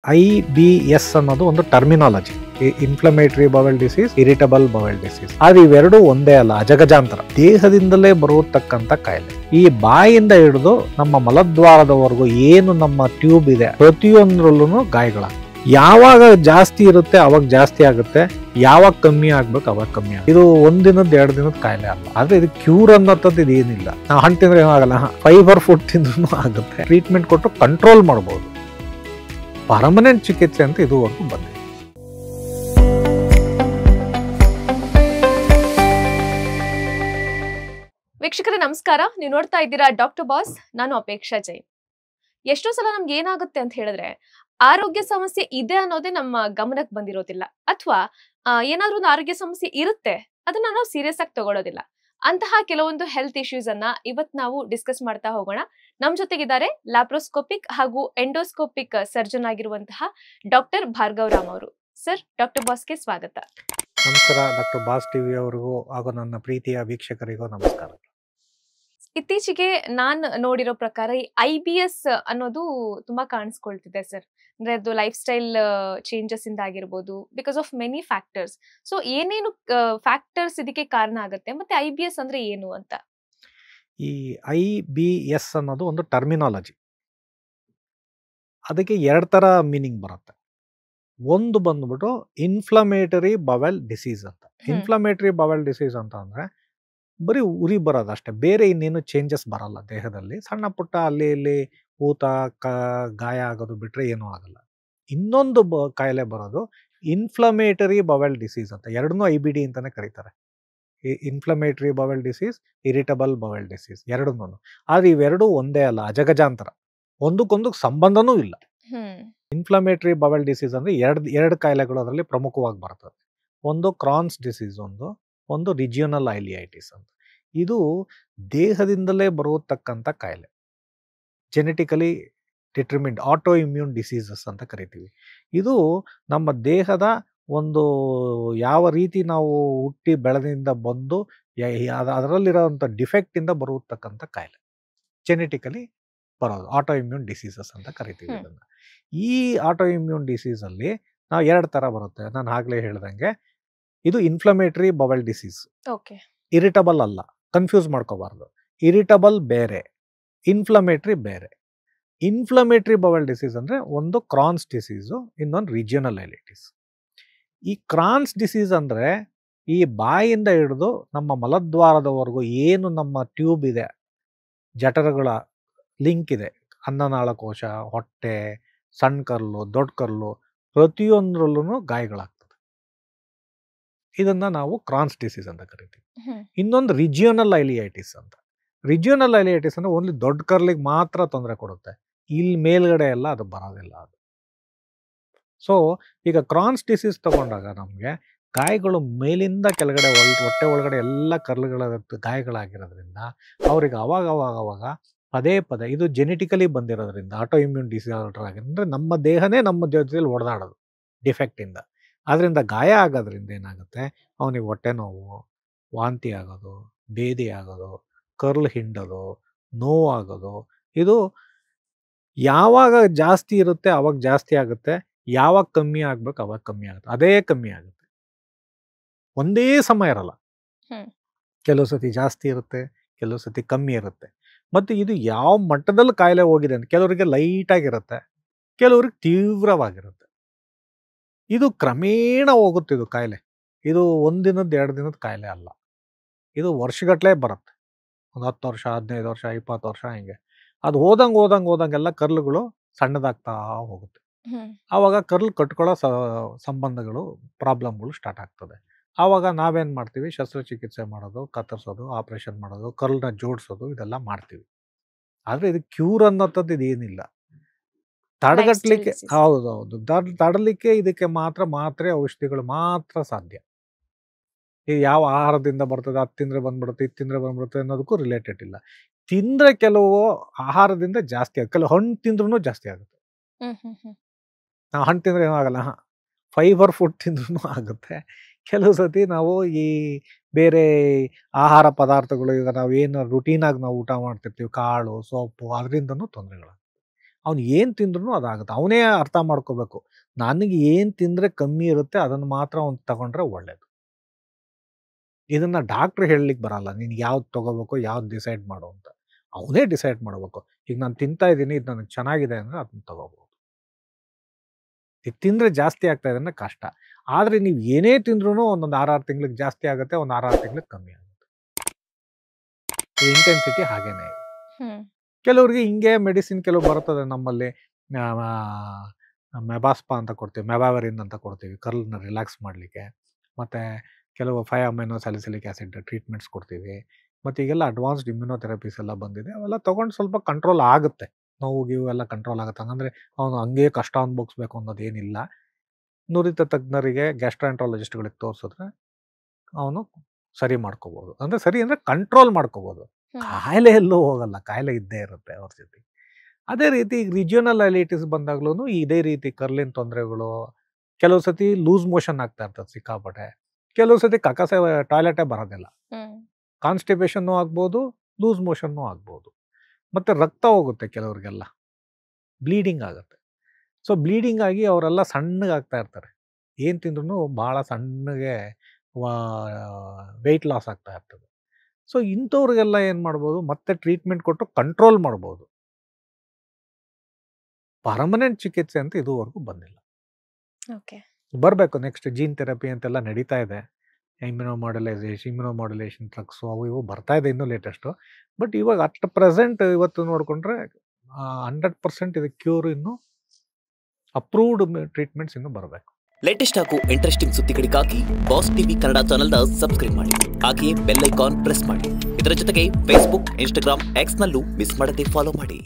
IBS ಅನ್ನೋದು ಒಂದು terminology. Inflammatory bowel disease, irritable bowel disease. ಆದ್ರೆ ಇವೆರಡೂ ಒಂದೇ ಅಲ್ಲ, ಅಜಗಜಾಂತರ. ದೇಹದಿಂದಲೇ ಬರತಕ್ಕಂತ ಕಾಯಿಲೆ. ಈ ಬಾಯಿಂದ ಹಿಡಿದು ನಮ್ಮ ಮಲದ್ವಾರದವರೆಗೂ ಏನು ನಮ್ಮ ಟ್ಯೂಬ್ ಇದೆ, ಪ್ರತಿಯೊಂದರಲ್ಲೂ ಗಾಯಗಳಾಗ್ತವೆ. ಯಾವಾಗ ಜಾಸ್ತಿ ಇರುತ್ತೆ ಅವಾಗ ಜಾಸ್ತಿ ಆಗುತ್ತೆ, ಯಾವಾಗ ಕಮ್ಮಿ ಆಗ್ಬೇಕು ಅವಾಗ ಕಮ್ಮಿ ಆಗುತ್ತೆ. ಇದು ಒಂದಿನದ 2 ದಿನದ ಕಾಯಿಲೆ ಅಲ್ಲ. ಆದ್ರೆ ಇದು ಕ್ಯೂರ್ ಅನ್ನೋಂಥದ್ದು ಇದು ಏನಿಲ್ಲ. ನಾವು ಹಣ್ಣು ತಿಂದ್ರೆ ಏನಾಗಲ್ಲ, ಫೈಬರ್ ಫುಡ್ ತಿಂದ್ರೂ ಆಗುತ್ತೆ. ಟ್ರೀಟ್ಮೆಂಟ್ ಕೊಟ್ಟು ಕಂಟ್ರೋಲ್ ಮಾಡ್ಬೋದು. ಪರ್ಮನೆಂಟ್ ಚಿಕಿತ್ಸೆ ಅಂತ ಇದುವರೆಗೂ ಬಂದಿದೆ. ವೀಕ್ಷಕರೇ ನಮಸ್ಕಾರ, ನೀವು ನೋಡ್ತಾ ಇದ್ದೀರಾ ಡಾಕ್ಟರ್ ಬಾಸ್. ನಾನು ಅಪೇಕ್ಷಾ ಜೈನ್. ಎಷ್ಟೋ ಸಲ ನಮ್ಗೆ ಏನಾಗುತ್ತೆ ಅಂತ ಹೇಳಿದ್ರೆ, ಆರೋಗ್ಯ ಸಮಸ್ಯೆ ಇದೆ ಅನ್ನೋದೇ ನಮ್ಮ ಗಮನಕ್ಕೆ ಬಂದಿರೋದಿಲ್ಲ, ಅಥವಾ ಏನಾದ್ರೂ ಒಂದು ಆರೋಗ್ಯ ಸಮಸ್ಯೆ ಇರುತ್ತೆ, ಅದನ್ನ ನಾವು ಸೀರಿಯಸ್ ಆಗಿ ತಗೊಳ್ಳೋದಿಲ್ಲ. ಅಂತಹ ಕೆಲವೊಂದು ಹೆಲ್ತ್ ಇಶ್ಯೂಸ್ ಅನ್ನ ಇವತ್ತು ನಾವು ಡಿಸ್ಕಸ್ ಮಾಡ್ತಾ ಹೋಗೋಣ. ನಮ್ ಜೊತೆಗಿದ್ದಾರೆ ಲ್ಯಾಪ್ರೋಸ್ಕೋಪಿಕ್ ಹಾಗೂ ಎಂಡೋಸ್ಕೋಪಿಕ್ ಸರ್ಜನ್ ಆಗಿರುವಂತಹ ಡಾಕ್ಟರ್ ಭಾರ್ಗವ್ ರಾಮ್ ಅವರು. ಸರ್, ಡಾಕ್ಟರ್ ಬಾಸ್ಗೆ ಸ್ವಾಗತ. ನಮಸ್ಕಾರ. ಡಾಕ್ಟರ್ ಬಾಸ್ ಟಿವಿ ಅವರಿಗೂ ಹಾಗೂ ನನ್ನ ಪ್ರೀತಿಯ ವೀಕ್ಷಕರಿಗೂ ನಮಸ್ಕಾರ. ಇತ್ತೀಚೆಗೆ ನಾನ್ ನೋಡಿರೋ ಪ್ರಕಾರ ಈ IBS ಅನ್ನೋದು ತುಂಬಾ ಕಾಣಿಸ್ಕೊಳ್ತಿದೆ ಸರ್. ಅಂದ್ರೆ ಅದು ಲೈಫ್ ಸ್ಟೈಲ್ ಚೇಂಜಸ್ ಇಂದ ಆಗಿರ್ಬೋದು, because of many factors. So ಏನೇನು ಫ್ಯಾಕ್ಟರ್ಸ್ ಇದಕ್ಕೆ ಕಾರಣ ಆಗುತ್ತೆ, ಮತ್ತೆ IBS ಅಂದ್ರೆ ಏನು ಅಂತ? ಈ IBS ಅನ್ನೋದು ಒಂದು ಟರ್ಮಿನಾಲಜಿ. ಅದಕ್ಕೆ 2 ಥರ ಮೀನಿಂಗ್ ಬರುತ್ತೆ. ಒಂದು ಬಂದ್ಬಿಟ್ಟು ಇನ್ಫ್ಲಮೇಟರಿ ಬವೆಲ್ ಡಿಸೀಸ್ ಅಂತ. ಇನ್ಫ್ಲಮೇಟರಿ ಬವೆಲ್ ಡಿಸೀಸ್ ಅಂತ ಅಂದ್ರೆ ಬರೀ ಉರಿ ಬರೋದು ಅಷ್ಟೇ, ಬೇರೆ ಇನ್ನೇನು ಚೇಂಜಸ್ ಬರಲ್ಲ ದೇಹದಲ್ಲಿ. ಸಣ್ಣ ಪುಟ್ಟ ಅಲ್ಲಿ ಇಲ್ಲಿ ಊತ, ಗಾಯ ಆಗೋದು ಬಿಟ್ರೆ ಏನೂ ಆಗಲ್ಲ. ಇನ್ನೊಂದು ಕಾಯಿಲೆ ಬರೋದು ಇನ್ಫ್ಲಮೇಟರಿ ಬವೆಲ್ ಡಿಸೀಸ್ ಅಂತ. ಎರಡನ್ನೂ IBD ಅಂತಾನೆ ಕರೀತಾರೆ. Inflammatory bowel disease, irritable bowel disease, ಎರಡನ್ನೂ. ಆದ್ರೆ ಇವೆರಡೂ ಒಂದೇ ಅಲ್ಲ, ಅಜಗಜಾಂತರ. ಒಂದಕ್ಕೊಂದು ಸಂಬಂಧನೂ ಇಲ್ಲ. ಇನ್ಫ್ಲಮೇಟರಿ ಬವೆಲ್ ಡಿಸೀಸ್ ಅಂದ್ರೆ ಎರಡು ಕಾಯಿಲೆಗಳು ಅದರಲ್ಲಿ ಪ್ರಮುಖವಾಗಿ ಬರ್ತದೆ. ಒಂದು ಕ್ರಾನ್ಸ್ ಡಿಸೀಸ್, ಒಂದು ರಿಜಿಯೋನಲ್ ಐಲಿಯೈಟಿಸ್ ಅಂತ. ಇದು ದೇಹದಿಂದಲೇ ಬರತಕ್ಕಂಥ ಕಾಯಿಲೆ. Genetically determined auto immune diseases ಅಂತ ಕರಿತೀವಿ. ಇದು ನಮ್ಮ ದೇಹದ ಒಂದು ಯಾವ ರೀತಿ ನಾವು ಹುಟ್ಟಿ ಬೆಳೆದಿಂದ ಬಂದು ಅದರಲ್ಲಿರೋಂಥ ಡಿಫೆಕ್ಟ್ ಇಂದ ಬರತಕ್ಕಂಥ ಕಾಯಿಲೆ, ಜೆನೆಟಿಕಲಿ ಬರೋದು ಆಟೋ ಇಮ್ಯೂನ್ ಡಿಸೀಸಸ್ ಅಂತ ಕರಿತೀವಿ ಇದನ್ನ. ಈ ಆಟೋ ಇಮ್ಯೂನ್ ಡಿಸೀಸ್ ಅಲ್ಲಿ ನಾವು 2 ಥರ ಬರುತ್ತೆ. ನಾನು ಆಗ್ಲೇ ಹೇಳ್ದಂಗೆ, ಇದು ಇನ್ಫ್ಲಮೇಟರಿ ಬವೆಲ್ ಡಿಸೀಸ್, ಇರಿಟಬಲ್ ಅಲ್ಲ, ಕನ್ಫ್ಯೂಸ್ ಮಾಡ್ಕೋಬಾರ್ದು. ಇರಿಟಬಲ್ ಬೇರೆ, ಇನ್ಫ್ಲಮೇಟರಿ ಬೇರೆ. ಇನ್ಫ್ಲಮೇಟರಿ ಬವೆಲ್ ಡಿಸೀಸ್ ಅಂದ್ರೆ ಒಂದು ಕ್ರಾನ್ಸ್ ಡಿಸೀಸು, ಇನ್ನೊಂದು ರಿಜಿಯೋನಲ್ ಐಲಿಟಿಸ್. ಈ ಕ್ರಾನ್ಸ್ ಡಿಸೀಸ್ ಅಂದ್ರೆ ಈ ಬಾಯಿಂದ ಹಿಡಿದು ನಮ್ಮ ಮಲದ್ವಾರದವರೆಗೂ ಏನು ನಮ್ಮ ಟ್ಯೂಬ್ ಇದೆ, ಜಠರಗಳ ಲಿಂಕ್ ಇದೆ, ಅನ್ನನಾಳಕೋಶ, ಹೊಟ್ಟೆ, ಸಣ್ಣ ಕರ್ಲು, ದೊಡ್ಡ ಕರ್ಲು, ಪ್ರತಿಯೊಂದರಲ್ಲೂ ಗಾಯಗಳಾಗ್ತದೆ. ಇದನ್ನ ನಾವು ಕ್ರಾನ್ಸ್ ಡಿಸೀಸ್ ಅಂತ ಕರಿತೀವಿ. ಇನ್ನೊಂದು ರಿಜಿಯೋನಲ್ ಐಲಿಯೈಟಿಸ್ ಅಂತ. ರಿಜಿಯೋನಲ್ ಐಲಿಯೈಟಿಸ್ ಅಂದ್ರೆ ಓನ್ಲಿ ದೊಡ್ಡ ಕರ್ಲಿಗೆ ಮಾತ್ರ ತೊಂದರೆ ಕೊಡುತ್ತೆ, ಇಲ್ಲಿ ಮೇಲ್ಗಡೆ ಎಲ್ಲ ಅದು ಬರೋದಿಲ್ಲ ಅದು. ಸೊ ಈಗ ಕ್ರಾನ್ಸ್ ಡಿಸೀಸ್ ತಗೊಂಡಾಗ ನಮಗೆ ಗಾಯಗಳು ಮೇಲಿಂದ ಕೆಳಗಡೆ ಹೊಟ್ಟೆ ಒಳಗಡೆ ಎಲ್ಲ ಕರ್ಲುಗಳ ಗಾಯಗಳಾಗಿರೋದ್ರಿಂದ ಅವ್ರಿಗೆ ಅವಾಗ ಪದೇ ಇದು ಜೆನೆಟಿಕಲಿ ಬಂದಿರೋದ್ರಿಂದ ಆಟೋ ಇಮ್ಯೂನ್ ಡಿಸಾರ್ಡರ್ ಆಗಿದ್ರೆ ನಮ್ಮ ದೇಹನೇ ನಮ್ಮ ಜೊತೆಯಲ್ಲಿ ಹೊಡೆದಾಡೋದು ಡಿಫೆಕ್ಟಿಂದ. ಅದರಿಂದ ಗಾಯ ಆಗೋದ್ರಿಂದ ಏನಾಗುತ್ತೆ, ಅವನಿಗೆ ಹೊಟ್ಟೆ ನೋವು, ವಾಂತಿ ಆಗೋದು, ಬೇದಿ ಆಗೋದು, ಕರ್ಲ್ ಹಿಂಡೋದು, ನೋವಾಗೋದು. ಇದು ಯಾವಾಗ ಜಾಸ್ತಿ ಇರುತ್ತೆ ಅವಾಗ ಜಾಸ್ತಿ ಆಗುತ್ತೆ, ಯಾವಾಗ ಕಮ್ಮಿ ಆಗ್ಬೇಕು ಅವಾಗ ಕಮ್ಮಿ ಆಗುತ್ತೆ. ಅದೇ ಕಮ್ಮಿ ಆಗುತ್ತೆ, ಒಂದೇ ಸಮಯ ಇರಲ್ಲ. ಕೆಲವು ಸತಿ ಜಾಸ್ತಿ ಇರುತ್ತೆ, ಕೆಲವು ಸತಿ ಕಮ್ಮಿ ಇರುತ್ತೆ. ಮತ್ತು ಇದು ಯಾವ ಮಟ್ಟದಲ್ಲಿ ಕಾಯಿಲೆ ಹೋಗಿದೆ ಅಂತ, ಕೆಲವರಿಗೆ ಲೈಟ್ ಆಗಿರುತ್ತೆ, ಕೆಲವ್ರಿಗೆ ತೀವ್ರವಾಗಿರುತ್ತೆ. ಇದು ಕ್ರಮೇಣ ಹೋಗುತ್ತೆ ಇದು ಕಾಯಿಲೆ. ಇದು 1 ದಿನದ 2 ದಿನದ ಕಾಯಿಲೆ ಅಲ್ಲ, ಇದು ವರ್ಷಗಟ್ಟಲೆ ಬರುತ್ತೆ. ಒಂದು 10 ವರ್ಷ, 15 ವರ್ಷ, 20 ವರ್ಷ ಹಿಂಗೆ. ಅದು ಹೋದಂಗೆಲ್ಲ ಕರ್ಲುಗಳು ಸಣ್ಣದಾಗ್ತಾ ಹೋಗುತ್ತೆ. ಆವಾಗ ಕರ್ಲ್ ಕಟ್ಕೊಳ್ಳೋ ಸಂಬಂಧಗಳು, ಪ್ರಾಬ್ಲಮ್ಗಳು ಸ್ಟಾರ್ಟ್ ಆಗ್ತದೆ. ಆವಾಗ ನಾವೇನು ಮಾಡ್ತೀವಿ, ಶಸ್ತ್ರಚಿಕಿತ್ಸೆ ಮಾಡೋದು, ಕತ್ತರಿಸೋದು, ಆಪ್ರೇಷನ್ ಮಾಡೋದು, ಕರ್ಲ್ನ ಜೋಡಿಸೋದು, ಇದೆಲ್ಲ ಮಾಡ್ತೀವಿ. ಆದರೆ ಇದು ಕ್ಯೂರ್ ಅನ್ನೋಂಥದ್ದು ಇದೇನಿಲ್ಲ. ತಡೆಗಟ್ಟಲಿಕ್ಕೆ, ಹೌದೌದು, ತಡಲಿಕ್ಕೆ ಇದಕ್ಕೆ ಮಾತ್ರೆ ಔಷಧಿಗಳು ಮಾತ್ರ ಸಾಧ್ಯ. ಇದು ಯಾವ ಆಹಾರದಿಂದ ಬರ್ತದೆ, ಅದು ತಿಂದರೆ ಬಂದ್ಬಿಡುತ್ತೆ, ಇದು ತಿಂದರೆ ಬಂದ್ಬಿಡುತ್ತೆ ಅನ್ನೋದಕ್ಕೂ ರಿಲೇಟೆಡ್ ಇಲ್ಲ. ತಿಂದರೆ ಕೆಲವು ಆಹಾರದಿಂದ ಜಾಸ್ತಿ ಆಗುತ್ತೆ, ಕೆಲವು ಹಣ್ಣು ತಿಂದ್ರೂ ಜಾಸ್ತಿ ಆಗುತ್ತೆ. ನಾವು ಹಣ್ಣು ತಿಂದರೆ ಏನೂ ಆಗಲ್ಲ, ಫೈಬರ್ ಫುಡ್ ತಿಂದ್ರೂ ಆಗುತ್ತೆ. ಕೆಲವು ಸತಿ ನಾವು ಈ ಬೇರೆ ಆಹಾರ ಪದಾರ್ಥಗಳು, ಈಗ ನಾವು ಏನು ರುಟೀನಾಗಿ ನಾವು ಊಟ ಮಾಡ್ತಿರ್ತೀವಿ, ಕಾಳು, ಸೊಪ್ಪು, ಅದರಿಂದನೂ ತೊಂದರೆಗಳು. ಅವ್ನು ಏನು ತಿಂದ್ರೂ ಅದಾಗುತ್ತೆ. ಅವನೇ ಅರ್ಥ ಮಾಡ್ಕೋಬೇಕು, ನನಗೆ ಏನು ತಿಂದರೆ ಕಮ್ಮಿ ಇರುತ್ತೆ ಅದನ್ನು ಮಾತ್ರ ಅವ್ನು ತಗೊಂಡ್ರೆ ಒಳ್ಳೇದು. ಇದನ್ನು ಡಾಕ್ಟ್ರ್ ಹೇಳಲಿಕ್ಕೆ ಬರಲ್ಲ, ನಿನ್ಗೆ ಯಾವ್ದು ತೊಗೋಬೇಕು, ಯಾವ್ದು ಡಿಸೈಡ್ ಮಾಡು ಅಂತ. ಅವನೇ ಡಿಸೈಡ್ ಮಾಡಬೇಕು. ಈಗ ನಾನು ತಿಂತಾ ಇದ್ದೀನಿ, ಇದು ನನಗೆ ಚೆನ್ನಾಗಿದೆ ಅಂದರೆ ಅದನ್ನ ತೊಗೋಬೋದು. ಇದು ತಿಂದರೆ ಜಾಸ್ತಿ ಆಗ್ತಾ ಇದೆ ಅಂದರೆ ಕಷ್ಟ. ಆದರೆ ನೀವು ಏನೇ ತಿಂದ್ರೂ ಒಂದೊಂದು 6 ತಿಂಗಳಿಗೆ ಜಾಸ್ತಿ ಆಗುತ್ತೆ, ಒಂದು 6 ತಿಂಗಳಿಗೆ ಕಮ್ಮಿ ಆಗುತ್ತೆ. ಇಂಟೆನ್ಸಿಟಿ ಹಾಗೇನೆ ಇದೆ. ಕೆಲವ್ರಿಗೆ ಹಿಂಗೆ ಮೆಡಿಸಿನ್ ಕೆಲವು ಬರ್ತದೆ ನಮ್ಮಲ್ಲಿ. ಮೆಬಾಸ್ಪಾ ಅಂತ ಕೊಡ್ತೀವಿ, ಮೆಬಾವರಿನ್ ಅಂತ ಕೊಡ್ತೀವಿ ಕರ್ಲ್ನ ರಿಲ್ಯಾಕ್ಸ್ ಮಾಡಲಿಕ್ಕೆ. ಮತ್ತು ಕೆಲವು 5-ಅಮೈನೋ ಸ್ಯಾಲಿಸಿಲಿಕ್ ಆ್ಯಸಿಡ್ ಟ್ರೀಟ್ಮೆಂಟ್ಸ್ ಕೊಡ್ತೀವಿ. ಮತ್ತು ಈಗೆಲ್ಲ ಅಡ್ವಾನ್ಸ್ಡ್ ಇಮ್ಯುನೋಥೆರಪೀಸ್ ಎಲ್ಲ ಬಂದಿದೆ. ಅವೆಲ್ಲ ತೊಗೊಂಡು ಸ್ವಲ್ಪ ಕಂಟ್ರೋಲ್ ಆಗುತ್ತೆ, ನೋವು ಗೀವು ಎಲ್ಲ ಕಂಟ್ರೋಲ್ ಆಗುತ್ತೆ. ಹಂಗಂದರೆ ಅವನು ಹಂಗೆ ಕಷ್ಟ ಅನುಭವಿಸ್ಬೇಕು ಅನ್ನೋದೇನಿಲ್ಲ. ನುರಿತ ತಜ್ಞರಿಗೆ ಗ್ಯಾಸ್ಟ್ರಾಂಟ್ರಾಲಜಿಸ್ಟ್ಗಳಿಗೆ ತೋರಿಸಿದ್ರೆ ಅವನು ಸರಿ ಮಾಡ್ಕೋಬೋದು. ಅಂದರೆ ಸರಿ ಅಂದರೆ ಕಂಟ್ರೋಲ್ ಮಾಡ್ಕೋಬೋದು. ಕಾಯಿಲೆ ಎಲ್ಲೂ ಹೋಗಲ್ಲ, ಕಾಯಿಲೆ ಇದ್ದೇ ಇರುತ್ತೆ ಅವ್ರ ಜೊತೆ. ಅದೇ ರೀತಿ ಈಗ ರಿಜಿಯೋನಲ್ ಐಲಿಟಿಸ್ ಬಂದಾಗ್ಲೂ ಇದೇ ರೀತಿ ಕರ್ಲಿನ ತೊಂದರೆಗಳು, ಕೆಲವು ಸತಿ ಲೂಸ್ ಮೋಷನ್ ಆಗ್ತಾ ಇರ್ತದೆ ಸಿಕ್ಕಾಪಟ್ಟೆ, ಕೆಲವು ಸತಿ ಕಕಸೆ ಟಾಯ್ಲೆಟೇ ಬರೋದಿಲ್ಲ, ಕಾನ್ಸ್ಟಿಪೇಷನ್ನು ಆಗ್ಬೋದು, ಲೂಸ್ ಮೋಷನ್ನು ಆಗ್ಬೋದು. ಮತ್ತು ರಕ್ತ ಹೋಗುತ್ತೆ ಕೆಲವ್ರಿಗೆಲ್ಲ, ಬ್ಲೀಡಿಂಗ್ ಆಗುತ್ತೆ. ಸೊ ಬ್ಲೀಡಿಂಗ್ ಆಗಿ ಅವರೆಲ್ಲ ಸಣ್ಣಗಾಗ್ತಾ ಇರ್ತಾರೆ, ಏನು ತಿಂದ್ರೂ ಭಾಳ ಸಣ್ಣಗೆ ವೆಯ್ಟ್ ಲಾಸ್ ಆಗ್ತಾ ಇರ್ತದೆ. ಸೊ ಇಂಥವ್ರಿಗೆಲ್ಲ ಏನು ಮಾಡ್ಬೋದು, ಮತ್ತೆ ಟ್ರೀಟ್ಮೆಂಟ್ ಕೊಟ್ಟು ಕಂಟ್ರೋಲ್ ಮಾಡ್ಬೋದು. ಪರ್ಮನೆಂಟ್ ಚಿಕಿತ್ಸೆ ಅಂತ ಇದುವರೆಗೂ ಬಂದಿಲ್ಲ. ಬರಬೇಕು. ನೆಕ್ಸ್ಟ್ ಜೀನ್ ಥೆರಪಿ ಅಂತೆಲ್ಲ ನಡೀತಾ ಇದೆ, ಇಮ್ಯುನೋಮಾಡ್ಯುಲೇಷನ್ ಡ್ರಗ್ಸು ಅವು ಇವು ಬರ್ತಾ ಇದೆ ಇನ್ನೂ ಲೇಟೆಸ್ಟು. ಬಟ್ ಇವಾಗ ಅಟ್ ಪ್ರೆಸೆಂಟ್ ಇವತ್ತು ನೋಡಿಕೊಂಡ್ರೆ 100% ಇದು ಕ್ಯೂರ್, ಇನ್ನು ಅಪ್ರೂವ್ಡ್ ಟ್ರೀಟ್ಮೆಂಟ್ಸ್ ಇನ್ನೂ ಬರಬೇಕು. ಲೇಟೆಸ್ಟ್ ಹಾಗೂ ಇಂಟ್ರೆಸ್ಟಿಂಗ್ ಸುದ್ದಿಗಳಿಗಾಗಿ ಬಾಸ್ ಟಿವಿ ಕನ್ನಡ ಚಾನೆಲ್ನ ಸಬ್ಸ್ಕ್ರೈಬ್ ಮಾಡಿ, ಹಾಗೆಯೇ ಬೆಲ್ ಐಕಾನ್ ಪ್ರೆಸ್ ಮಾಡಿ. ಇದರ ಜೊತೆಗೆ ಫೇಸ್ಬುಕ್, ಇನ್ಸ್ಟಾಗ್ರಾಮ್, ಎಕ್ಸ್ನಲ್ಲೂ ಮಿಸ್ ಮಾಡದೆ ಫಾಲೋ ಮಾಡಿ.